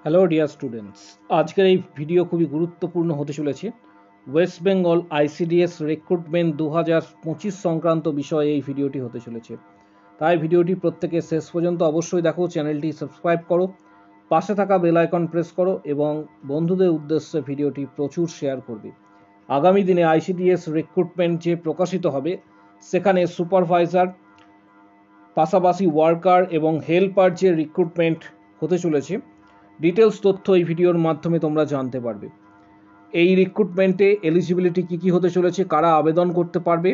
Hello dear students, আজকের এই video খুবই গুরুত্বপূর্ণ হতে চলেছে। ওয়েস্ট বেঙ্গল আইসিডিএস রিক্রুটমেন্ট 2025 সংক্রান্ত বিষয়ে এই ভিডিওটি হতে চলেছে। তাই ভিডিওটি প্রত্যেকে শেষ পর্যন্ত অবশ্যই দেখো, চ্যানেলটি সাবস্ক্রাইব করো, পাশে থাকা বেল আইকন প্রেস করো এবং বন্ধুদের উদ্দেশ্যে ভিডিওটি প্রচুর শেয়ার করবে। আগামী দিনে আইসিডিএস রিক্রুটমেন্ট যে প্রকাশিত হবে সেখানে সুপারভাইজার, পাশাপাশি ওয়ার্কার এবং হেল্পার যে রিক্রুটমেন্ট হতে চলেছে, ডিটেলস তথ্য এই ভিডিওর মাধ্যমে তোমরা জানতে পারবে। এই রিক্রুটমেন্টে এলিজিবিলিটি কী কী হতে চলেছে, কারা আবেদন করতে পারবে,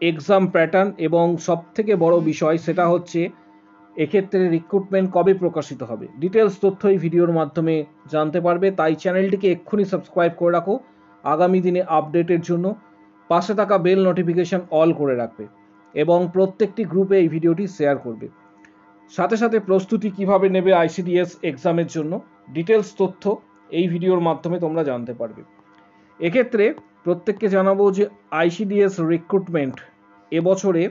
এক্সাম প্যাটার্ন এবং সবথেকে বড় বিষয় সেটা হচ্ছে এক্ষেত্রে রিক্রুটমেন্ট কবে প্রকাশিত হবে, ডিটেলস তথ্য এই ভিডিওর মাধ্যমে জানতে পারবে। তাই চ্যানেলটিকে এক্ষুনি সাবস্ক্রাইব করে রাখো আগামী দিনে আপডেটের জন্য, পাশে থাকা বেল নোটিফিকেশন অল করে রাখবে এবং প্রত্যেকটি গ্রুপে এই ভিডিওটি শেয়ার করবে। সাথে সাথে প্রস্তুতি কিভাবে নেবে আইসিডিএস এক্সামের জন্য, ডিটেলস তথ্য এই ভিডিওর মাধ্যমে তোমরা জানতে পারবে। এক্ষেত্রে প্রত্যেককে জানাবো যে আইসিডিএস রিক্রুটমেন্ট এবছরে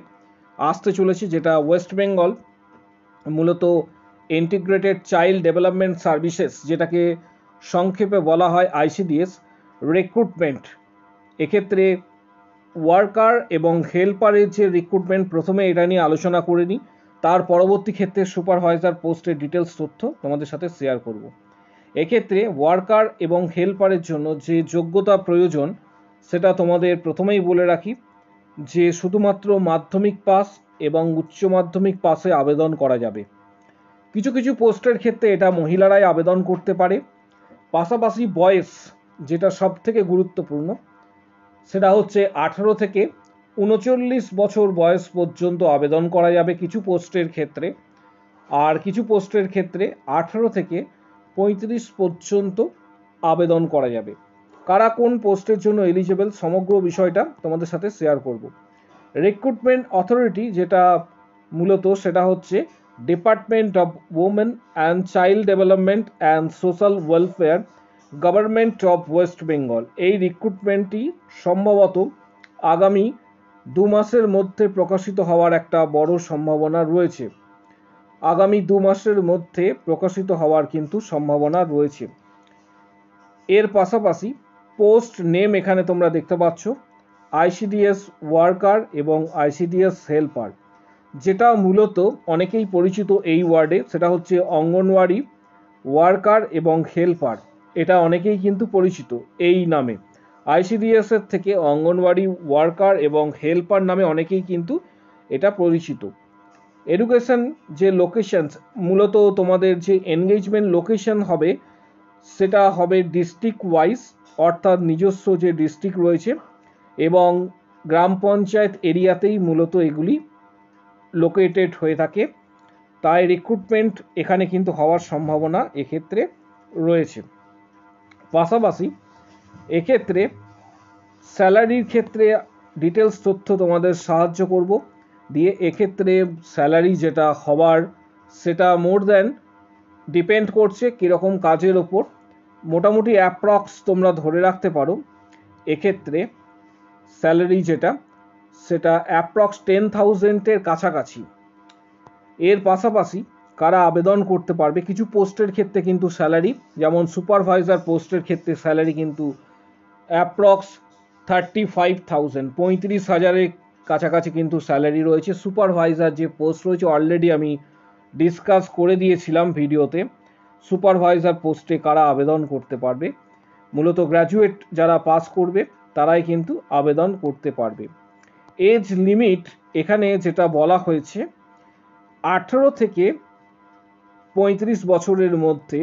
আসতে চলেছে, যেটা ওয়েস্ট বেঙ্গল মূলত ইন্টিগ্রেটেড চাইল্ড ডেভেলপমেন্ট সার্ভিসেস, যেটাকে সংক্ষেপে বলা হয় আইসিডিএস রিক্রুটমেন্ট। এক্ষেত্রে ওয়ার্কার এবং হেল্পারের যে রিক্রুটমেন্ট, প্রথমে এটা নিয়ে আলোচনা করে নিই, তার পরবর্তী ক্ষেত্রে সুপারভাইজার পোস্টের ডিটেলস তথ্য তোমাদের সাথে শেয়ার করব। এক্ষেত্রে ওয়ার্কার এবং হেল্পারের জন্য যে যোগ্যতা প্রয়োজন সেটা তোমাদের প্রথমেই বলে রাখি যে শুধুমাত্র মাধ্যমিক পাস এবং উচ্চ মাধ্যমিক পাসে আবেদন করা যাবে। কিছু কিছু পোস্টের ক্ষেত্রে এটা মহিলারাই আবেদন করতে পারে। পাশাপাশি বয়স, যেটা সব থেকে গুরুত্বপূর্ণ, সেটা হচ্ছে 18 থেকে 39 বছর বয়স পর্যন্ত আবেদন করা যাবে কিছু পোস্টের ক্ষেত্রে, আর কিছু পোস্টের ক্ষেত্রে 18 থেকে 35 পর্যন্ত আবেদন করা যাবে। কারা কোন পোস্টের জন্য এলিজিবল সমগ্র বিষয়টা তোমাদের সাথে শেয়ার করব। রিক্রুটমেন্ট অথরিটি যেটা মূলত সেটা হচ্ছে department of women and child development and social welfare, government of West Bengal. এই রিক্রুটমেন্টটি সম্ভবত আগামী 2 মাসের মধ্যে প্রকাশিত হওয়ার একটা বড় সম্ভাবনা রয়েছে। আগামী 2 মাসের মধ্যে প্রকাশিত হওয়ার কিন্তু সম্ভাবনা রয়েছে। এর পাশাপাশি পোস্ট নেম এখানে তোমরা দেখতে পাচ্ছ, আইসিডিএস ওয়ার্কার এবং আইসিডিএস হেল্পার, যেটা মূলত অনেকেই পরিচিত এই ওয়ার্ডে, সেটা হচ্ছে অঙ্গনওয়াড়ি ওয়ার্কার এবং হেল্পার। এটা অনেকেই কিন্তু পরিচিত এই নামে, আইসিডিএস এর থেকে অঙ্গনওয়াড়ি ওয়ার্কার এবং হেল্পার নামে অনেকেই কিন্তু এটা পরিচিত। এডুকেশন যে লোকেশন, মূলত তোমাদের যে এনগেজমেন্ট লোকেশন হবে সেটা হবে ডিস্ট্রিক্ট ওয়াইজ, অর্থাৎ নিজস্ব যে ডিস্ট্রিক্ট রয়েছে এবং গ্রাম পঞ্চায়েত এরিয়াতেই মূলত এগুলি লোকেটেড হয়ে থাকে। তাই রিক্রুটমেন্ট এখানে কিন্তু হওয়ার সম্ভাবনা এক্ষেত্রে রয়েছে। পাশাপাশি এক্ষেত্রে স্যালারির ক্ষেত্রে ডিটেলস তথ্য তোমাদের সাহায্য করব দিয়ে। এক্ষেত্রে স্যালারি যেটা হওয়ার সেটা মোর দ্যান ডিপেন্ড করছে কীরকম কাজের ওপর, মোটামুটি অ্যাপ্রক্স তোমরা ধরে রাখতে পারো এক্ষেত্রে স্যালারি যেটা সেটা অ্যাপ্রক্স 10,000-এর কাছাকাছি। এর পাশাপাশি কারা আবেদন করতে পারবে, কিছু পোস্টের ক্ষেত্রে কিন্তু স্যালারি, যেমন সুপারভাইজার পোস্টের ক্ষেত্রে স্যালারি কিন্তু অ্যাপ্রক্স 35,000, 35,000-এর কাছাকাছি কিন্তু স্যালারি রয়েছে। সুপারভাইজার যে পোস্ট রয়েছে অলরেডি আমি ডিসকাস করে দিয়েছিলাম ভিডিওতে, সুপারভাইজার পোস্টে কারা আবেদন করতে পারবে। মূলত গ্র্যাজুয়েট যারা পাস করবে তারাই কিন্তু আবেদন করতে পারবে। এজ লিমিট এখানে যেটা বলা হয়েছে 18 থেকে 35 বছরের মধ্যে,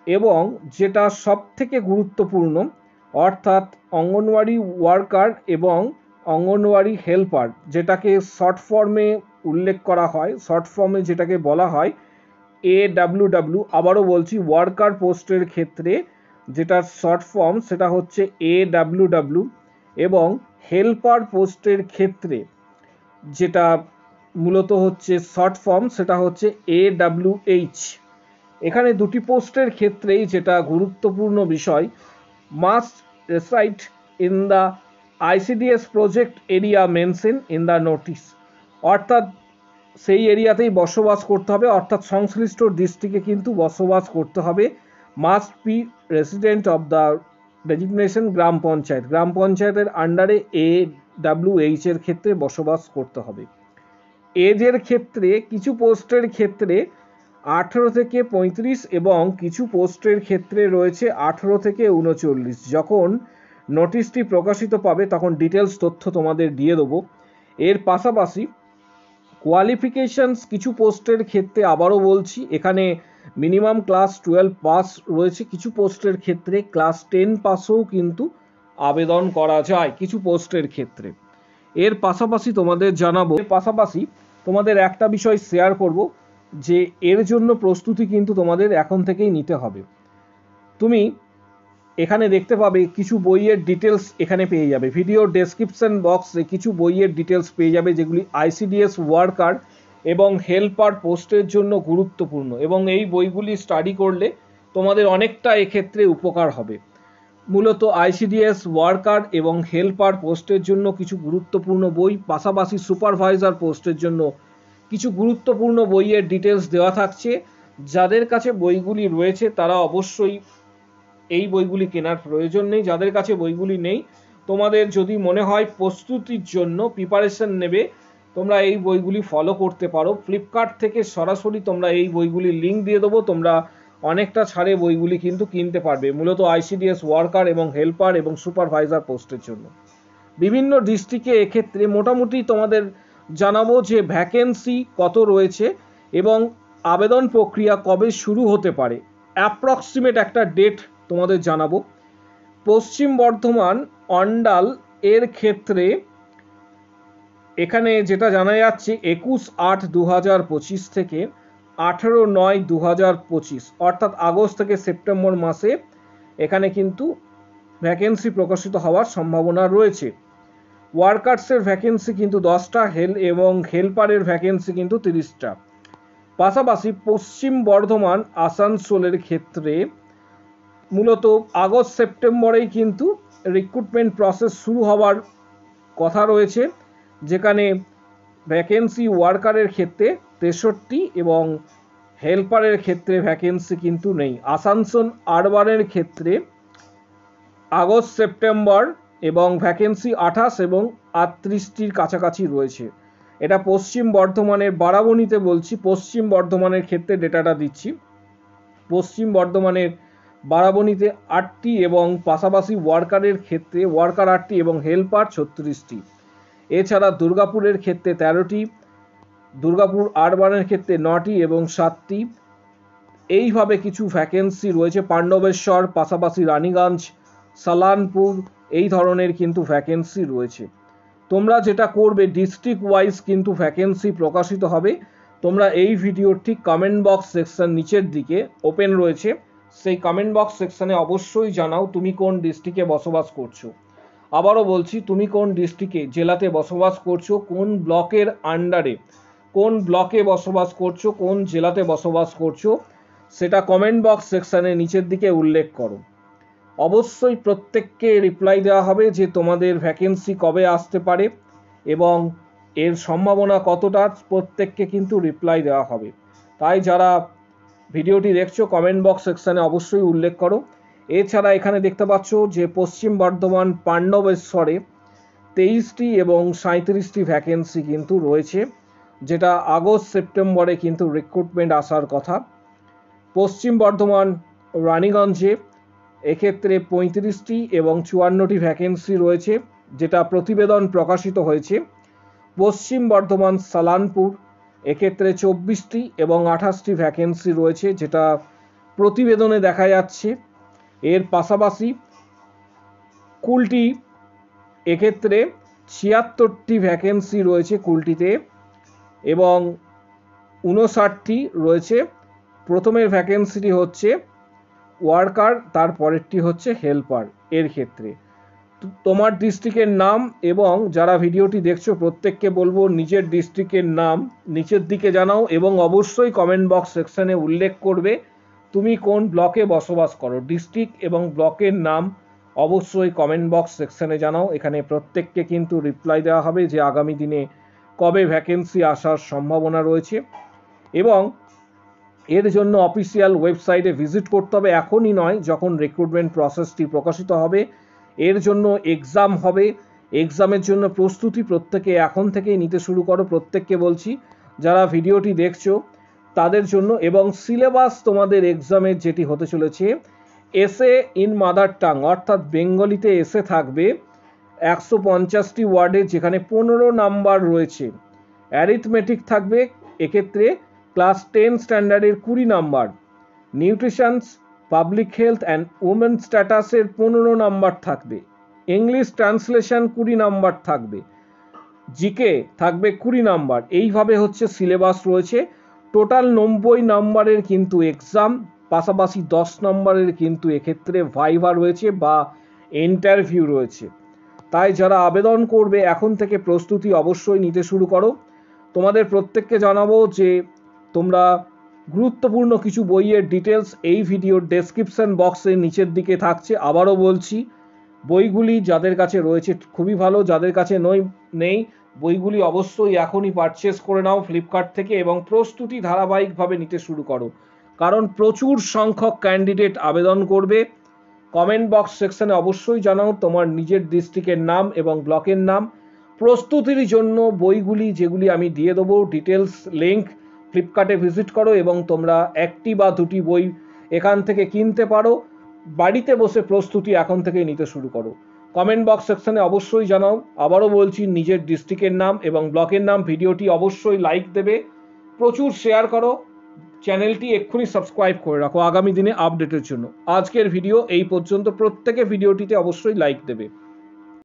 এবং যেটা সব থেকে গুরুত্বপূর্ণ অর্থাৎ অঙ্গনওয়াড়ি ওয়ার্কার এবং অঙ্গনওয়াড়ি হেল্পার, যেটাকে শর্ট ফর্মে উল্লেখ করা হয়, শর্ট ফর্মে যেটাকে বলা হয় AWW। আবারও বলছি, ওয়ার্কার পোস্টের ক্ষেত্রে যেটা শর্ট ফর্ম সেটা হচ্ছে AWW, এবং হেল্পার পোস্টের ক্ষেত্রে যেটা মূলত হচ্ছে শর্ট ফর্ম সেটা হচ্ছে AWH। এখানে দুটি পোস্টের ক্ষেত্রেই যেটা গুরুত্বপূর্ণ বিষয়, must reside in the ICDS project area mention in the notice, অর্থাৎ সেই এরিয়াতেই বসবাস করতে হবে, অর্থাৎ সংশ্লিষ্ট ডিস্ট্রিক্টে কিন্তু বসবাস করতে হবে। Must be resident of the designation gram panchayat, gram পঞ্চায়েতের আন্ডারে AWH এর ক্ষেত্রে বসবাস করতে হবে। এজের ক্ষেত্রে কিছু পোস্টের ক্ষেত্রে 18 থেকে 35 এবং কিছু পোস্টের ক্ষেত্রে রয়েছে 18 থেকে 39। যখন নোটিশটি প্রকাশিত পাবে তখন ডিটেলস তথ্য তোমাদের দিয়ে দেবো। এর পাশাপাশি কোয়ালিফিকেশনস কিছু পোস্টের ক্ষেত্রে আবারও বলছি, এখানে মিনিমাম ক্লাস 12 পাস রয়েছে, কিছু পোস্টের ক্ষেত্রে ক্লাস 10 পাসও কিন্তু আবেদন করা যায় কিছু পোস্টের ক্ষেত্রে। এর পাশাপাশি তোমাদের জানাবো, এর পাশাপাশি তোমাদের একটা বিষয় শেয়ার করব যে এর জন্য প্রস্তুতি কিন্তু তোমাদের এখন থেকেই নিতে হবে। তুমি এখানে দেখতে পাবে কিছু বইয়ের ডিটেলস এখানে পেয়ে যাবে, ভিডিও ডেসক্রিপশন বক্সে কিছু বইয়ের ডিটেলস পেয়ে যাবে যেগুলি ICDS ওয়ার্কার এবং হেল্পার পোস্টের জন্য গুরুত্বপূর্ণ, এবং এই বইগুলি স্টাডি করলে তোমাদের অনেকটা এক্ষেত্রে উপকার হবে। মূলত ICDS ওয়ার্কার এবং হেল্পার পোস্টের জন্য কিছু গুরুত্বপূর্ণ বই, পাশাপাশি সুপারভাইজার পোস্টের জন্য কিছু গুরুত্বপূর্ণ বইয়ের ডিটেলস দেওয়া থাকছে। যাদের কাছে বইগুলি রয়েছে তারা অবশ্যই এই বইগুলি কেনার প্রয়োজন নেই, যাদের কাছে বইগুলি নেই তোমাদের যদি মনে হয় প্রস্তুতির জন্য প্রিপারেশন নেবে, তোমরা এই বইগুলি ফলো করতে পারো। ফ্লিপকার্ট থেকে সরাসরি তোমরা এই বইগুলির লিঙ্ক দিয়ে দেবো, তোমরা অনেকটা ছাড়ে বইগুলি কিন্তু কিনতে পারবে, মূলত ICDS ওয়ার্কার এবং হেল্পার এবং সুপারভাইজার পোস্টের জন্য। বিভিন্ন ডিস্ট্রিক্টে এক্ষেত্রে মোটামুটি তোমাদের জানাবো যে ভ্যাকেন্সি কত রয়েছে এবং আবেদন প্রক্রিয়া কবে শুরু হতে পারে, অ্যাপ্রক্সিমেট একটা ডেট তোমাদের জানাবো। পশ্চিম বর্ধমান অন্ডাল এর ক্ষেত্রে এখানে যেটা জানা যাচ্ছে 21/8/2025 থেকে 18/9/2025, অর্থাৎ আগস্ট থেকে সেপ্টেম্বর মাসে এখানে কিন্তু ভ্যাকেন্সি প্রকাশিত হওয়ার সম্ভাবনা রয়েছে। ওয়ার্কার্সের ভ্যাকেন্সি কিন্তু 10টা, এবং হেল্পারের ভ্যাকেন্সি কিন্তু 30টা। পাশাপাশি পশ্চিম বর্ধমান আসানসোলের ক্ষেত্রে মূলত আগস্ট সেপ্টেম্বরেই কিন্তু রিক্রুটমেন্ট প্রসেস শুরু হওয়ার কথা রয়েছে, যেখানে ভ্যাকেন্সি ওয়ার্কারের ক্ষেত্রে 63 এবং হেল্পারের ক্ষেত্রে ভ্যাকেন্সি কিন্তু নেই। আসানসোল আরবানের ক্ষেত্রে আগস্ট সেপ্টেম্বর এবং ভ্যাকেন্সি 28 এবং 38টির কাছাকাছি রয়েছে। এটা পশ্চিম বর্ধমানের বারাবণীতে বলছি, পশ্চিম বর্ধমানের ক্ষেত্রে ডেটাটা দিচ্ছি। পশ্চিম বর্ধমানের বারাবণীতে 8টি এবং পাশাপাশি ওয়ার্কারের ক্ষেত্রে ওয়ার্কার 8টি এবং হেল্পার 36টি। এছাড়া দুর্গাপুরের ক্ষেত্রে 13টি, দুর্গাপুর আরবানের ক্ষেত্রে 9টি এবং 7টি। এইভাবে কিছু ভ্যাকেন্সি রয়েছে। পাণ্ডবেশ্বর, পাশাপাশি রানীগঞ্জ, সালানপুর, এই ধরনের কিন্তু ভ্যাকেন্সি রয়েছে। তোমরা যেটা করবে ডিস্ট্রিক্ট ওয়াইজ কিন্তু ভ্যাকেন্সি প্রকাশিত হবে। তোমরা এই ভিডিওর ঠিক কমেন্ট বক্স সেকশন নিচের দিকে ওপেন রয়েছে, সেই কমেন্ট বক্স সেকশনে অবশ্যই জানাও তুমি কোন ডিস্ট্রিক্টে বসবাস করছো। আবারও বলছি, তুমি কোন ডিস্ট্রিক্টে জেলাতে বসবাস করছো, কোন ব্লকের আন্ডারে কোন ব্লকে বসবাস করছো, কোন জেলাতে বসবাস করছো, সেটা কমেন্ট বক্স সেকশনে নিচের দিকে উল্লেখ করো। অবশ্যই প্রত্যেককে রিপ্লাই দেওয়া হবে যে তোমাদের ভ্যাকেন্সি কবে আসতে পারে এবং এর সম্ভাবনা কতটা, প্রত্যেককে কিন্তু রিপ্লাই দেওয়া হবে। তাই যারা ভিডিওটি দেখছো কমেন্ট বক্স সেকশনে অবশ্যই উল্লেখ করো। এছাড়া এখানে দেখতে পাচ্ছ যে পশ্চিম বর্ধমান পাণ্ডবেশ্বরে 23টি এবং 37টি ভ্যাকেন্সি কিন্তু রয়েছে, যেটা আগস্ট সেপ্টেম্বরে কিন্তু রিক্রুটমেন্ট আসার কথা। পশ্চিম বর্ধমান রানীগঞ্জে এক্ষেত্রে 35টি এবং 54টি ভ্যাকেন্সি রয়েছে, যেটা প্রতিবেদন প্রকাশিত হয়েছে। পশ্চিম বর্ধমান সালানপুর এক্ষেত্রে 24টি এবং 28টি ভ্যাকেন্সি রয়েছে, যেটা প্রতিবেদনে দেখা যাচ্ছে। এর পাশাপাশি কুলটি এক্ষেত্রে 76টি ভ্যাকেন্সি রয়েছে কুলটিতে এবং 59টি রয়েছে। প্রথমের ভ্যাকেন্সিটি হচ্ছে ওয়ার্কার, তারপরেরটি হচ্ছে হেল্পার। এর ক্ষেত্রে তোমার ডিস্ট্রিক্টের নাম এবং যারা ভিডিওটি দেখছো প্রত্যেককে বলবো নিজের ডিস্ট্রিক্টের নাম নিচের দিকে জানাও এবং অবশ্যই কমেন্ট বক্স সেকশনে উল্লেখ করবে তুমি কোন ব্লকে বসবাস করো। ডিস্ট্রিক্ট এবং ব্লকের নাম অবশ্যই কমেন্ট বক্স সেকশনে জানাও, এখানে প্রত্যেককে কিন্তু রিপ্লাই দেওয়া হবে যে আগামী দিনে কবে ভ্যাকেন্সি আসার সম্ভাবনা রয়েছে, এবং এর জন্য অফিসিয়াল ওয়েবসাইটে ভিজিট করতে হবে। এখনই নয়, যখন রিক্রুটমেন্ট প্রসেসটি প্রকাশিত হবে। এর জন্য এক্সাম হবে, এক্সামের জন্য প্রস্তুতি প্রত্যেকে এখন থেকেই নিতে শুরু করো। প্রত্যেককে বলছি, যারা ভিডিওটি দেখছো তাদের জন্য। এবং সিলেবাস তোমাদের এক্সামের যেটি হতে চলেছে, এসে ইন মাদার টাং, অর্থাৎ বেঙ্গলিতে এসে থাকবে 150টি ওয়ার্ডে, যেখানে 15 নাম্বার রয়েছে। অ্যারিথমেটিক থাকবে এক্ষেত্রে ক্লাস 10 স্ট্যান্ডার্ডের 20 number, nutritions, public health and women স্ট্যাটাসের 15 নাম্বার থাকবে, ইংলিশ ট্রান্সলেশন 20 নাম্বার থাকবে, জিকে থাকবে 20 নাম্বার। এইভাবে হচ্ছে সিলেবাস রয়েছে। টোটাল 90 নাম্বারের কিন্তু এক্সাম, পাশাপাশি 10 নম্বরের কিন্তু এক্ষেত্রে ভাইভা রয়েছে বা ইন্টারভিউ রয়েছে। তাই যারা আবেদন করবে এখন থেকে প্রস্তুতি অবশ্যই নিতে শুরু করো। তোমাদের প্রত্যেককে জানাবো যে তোমরা গুরুত্বপূর্ণ কিছু বইয়ের ডিটেলস এই ভিডিওর ডেসক্রিপশন বক্সের নিচের দিকে থাকছে। আবারও বলছি, বইগুলি যাদের কাছে রয়েছে খুবই ভালো, যাদের কাছে নেই বইগুলি অবশ্যই এখনই পারচেস করে নাও ফ্লিপকার্ট থেকে, এবং প্রস্তুতি ধারাবাহিকভাবে নিতে শুরু করো, কারণ প্রচুর সংখ্যক ক্যান্ডিডেট আবেদন করবে। কমেন্ট বক্স সেকশনে অবশ্যই জানাও তোমার নিজের ডিস্ট্রিক্টের নাম এবং ব্লকের নাম। প্রস্তুতির জন্য বইগুলি যেগুলি আমি দিয়ে দেবো ডিটেলস লিঙ্ক, ফ্লিপকার্টে ভিজিট করো এবং তোমরা একটি বা দুটি বই এখান থেকে কিনতে পারো। বাড়িতে বসে প্রস্তুতি এখন থেকেই নিতে শুরু করো। কমেন্ট বক্স সেকশনে অবশ্যই জানাও। আবারও বলছি, নিজের ডিস্ট্রিক্টের নাম এবং ব্লকের নাম। ভিডিওটি অবশ্যই লাইক দেবে, প্রচুর শেয়ার করো, চ্যানেলটি এক্ষুনি সাবস্ক্রাইব করে রাখো আগামী দিনে আপডেটের জন্য। আজকের ভিডিও এই পর্যন্ত। প্রত্যেকে ভিডিওটিতে অবশ্যই লাইক দেবে।